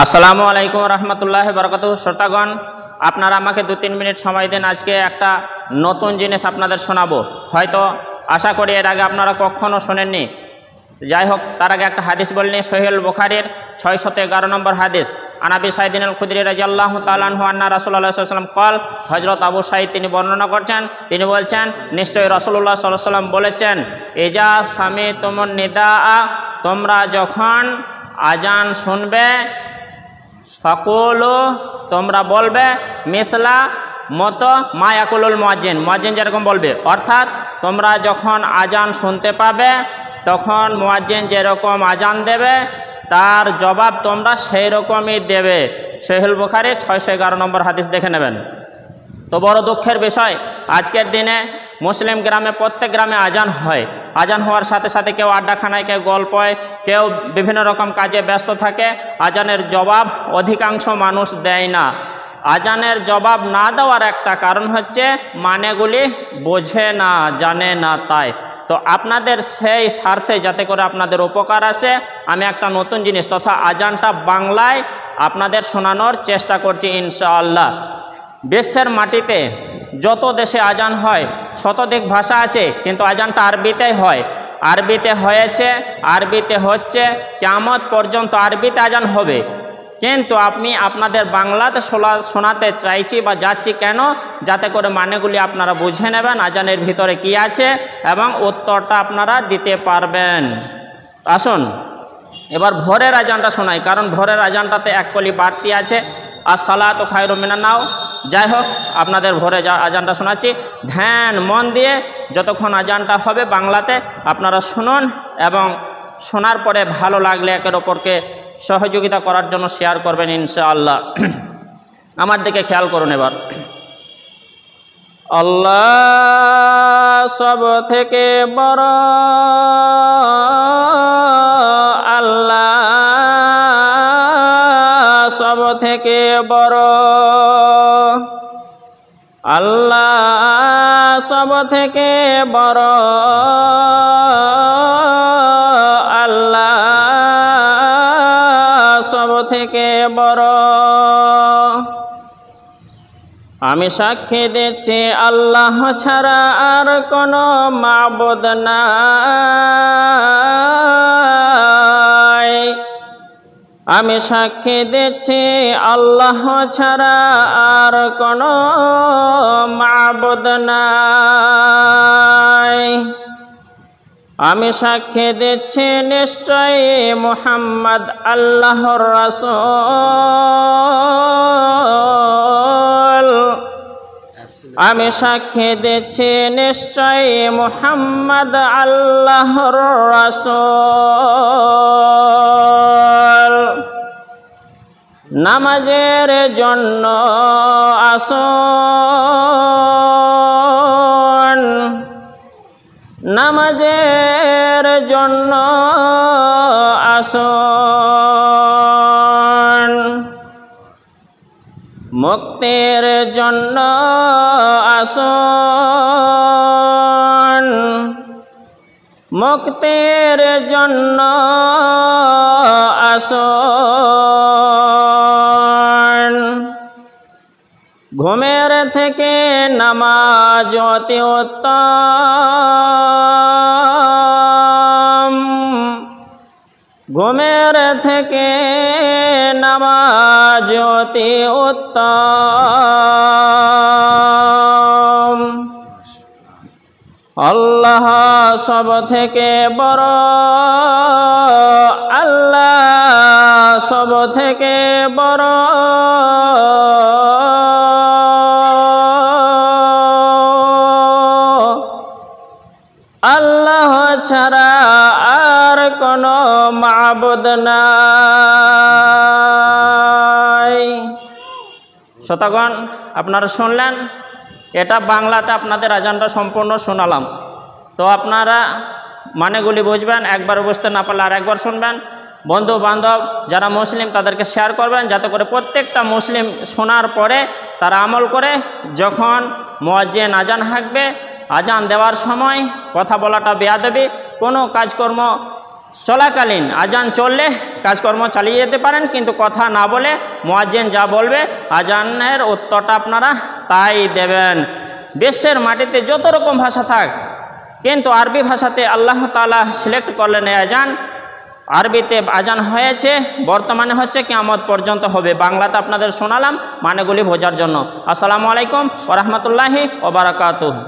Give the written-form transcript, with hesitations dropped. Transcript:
আসসালামু আলাইকুম রহমতুল্লাহ বরকাত। শ্রোতাগণ, আপনারা আমাকে 2-3 মিনিট সময় দেন। আজকে একটা নতুন জিনিস আপনাদের শোনাবো। হয়তো আশা করি এর আগে আপনারা কখনো শোনেননি। যাই হোক, তার আগে একটা হাদিস বলনি। সহিহুল বুখারীর 611 নম্বর হাদিস। আনাবি সাইদিন আল খুদরি রাদিয়াল্লাহু তাআলা আনহু আন্না রাসূলুল্লাহ সাল্লাল্লাহু আলাইহি ওয়াসাল্লাম কল, হযরত আবু সাঈদ তিনি বর্ণনা করছেন, তিনি বলছেন নিশ্চয়ই রাসূলুল্লাহ সাল্লাল্লাহু আলাইহি ওয়াসাল্লাম বলেছেন, ইজা সামিতুমুন নিদাআ, তোমরা যখন আজান শুনবে, ফাকুলু তোমরা বলবে, মিসলা মতো মা ইয়াকুলুল মুয়াজ্জিন, মুয়াজ্জিন যেরকম বলবে। অর্থাৎ তোমরা যখন আজান শুনতে পাবে তখন মুয়াজ্জিন যেরকম আজান দেবে তার জবাব তোমরা সেই রকমই দেবে। সহিহুল বুখারী 611 নম্বর হাদিস দেখে নেবেন। তো বড় দুঃখের বিষয়, আজকের দিনে মুসলিম গ্রামে, প্রত্যেক গ্রামে আজান হয়। আজান হওয়ার সাথে সাথে কেউ আড্ডাখানায়, কেউ গল্পয়, কেউ বিভিন্ন রকম কাজে ব্যস্ত থাকে। আজানের জবাব অধিকাংশ মানুষ দেয় না। আজানের জবাব না দেওয়ার একটা কারণ হচ্ছে মানেগুলি বোঝে না, জানে না। তাই তো আপনাদের সেই স্বার্থে, যাতে করে আপনাদের উপকার আসে, আমি একটা নতুন জিনিস তথা আজানটা বাংলায় আপনাদের শোনানোর চেষ্টা করছি ইনশাআল্লাহ। বিশ্বের মাটিতে যত দেশে আজান হয়, শতাধিক ভাষা আছে, কিন্তু আজানটা আরবিতেই হয়। আরবিতে হয়েছে, আরবিতে হচ্ছে, কিয়ামত পর্যন্ত আরবিতে আজান হবে। কিন্তু আমি আপনাদের বাংলাতে শোনাতে চাইছি বা যাচ্ছি কেন, যাতে করে মানেগুলি আপনারা বুঝে নেবেন, আজানের ভিতরে কি আছে এবং উত্তরটা আপনারা দিতে পারবেন। আসুন এবার ভোরের আজানটা শোনাই, কারণ ভোরের আজানটাতে এক কলি বাড়তি আছে। আর সালাতু খায়রুম মিনান নাও। যাই হোক, আপনাদের ভোরে আজানটা শোনাচ্ছি, ধ্যান মন দিয়ে যতক্ষণ আজানটা হবে বাংলাতে আপনারা শুনুন, এবং শোনার পরে ভালো লাগলে একের অপরকে সহযোগিতা করার জন্য শেয়ার করবেন ইনশাআল্লাহ। আমার দিকে খেয়াল করুন এবার। আল্লাহ সব থেকে বড়, আল্লাহ সব থেকে বড়, আল্লাহ সব থেকে বড়, আল্লাহ সব থেকে বড়। আমি সাক্ষী দিচ্ছি আল্লাহ ছাড়া আর কোনো মাবুদ নাই। আমি সাক্ষী দিচ্ছি আল্লাহ ছাড়া আর কোনো মাবুদ নাই। আমি সাক্ষী দিচ্ছি নিশ্চয়ই মুহাম্মদ আল্লাহর রাসূল। আমি সাক্ষী দিচ্ছি নিশ্চয়ই মুহাম্মদ আল্লাহর রাসূল। নামাজের জন্য আসুন, নামাজের জন্য আসুন, মুক্তির জন্য আসুন, মুক্তির জন্য আসুন। ঘুমের থেকে নামাজ অতি উত্তম, ঘুমের থেকে নামাজ অতি উত্তম। আল্লাহ সব থেকে বড়, আল্লাহ সব থেকে বড়, আল্লাহ ছাড়া আর কোনো মাবুদ নাই। শ্রোতাগণ, আপনারা শুনলেন, এটা বাংলাতে আপনাদের আজানটা সম্পূর্ণ শোনালাম। তো আপনারা মানেগুলি বুঝবেন, একবার বুঝতে না পারলে আর একবার শুনবেন। বন্ধু বান্ধব যারা মুসলিম তাদেরকে শেয়ার করবেন, যাতে করে প্রত্যেকটা মুসলিম শোনার পরে তারা আমল করে। যখন মুয়াজ্জিন আজান হাঁকবে, আজান দেওয়ার সময় কথা বলাটা বেয়াদবি, কোনো কাজকর্ম চলাকালীন আজান চললে কাজকর্ম চালিয়ে যেতে পারেন, কিন্তু কথা না বলে মুয়াজ্জিন যা বলবে আজানের উত্তরটা আপনারা তাই দেবেন। বিশ্বের মাটিতে যত রকম ভাষা থাক, কিন্তু আরবি ভাষাতে আল্লাহ তাআলা সিলেক্ট করলেন এই আজান। আরবিতে আজান হয়েছে, বর্তমানে হচ্ছে, কিয়ামত পর্যন্ত হবে। বাংলাতে আপনাদের শোনালাম মানেগুলি বোঝার জন্য। আসসালামু আলাইকুম ওয়া রাহমাতুল্লাহি ওয়া বারাকাতুহু।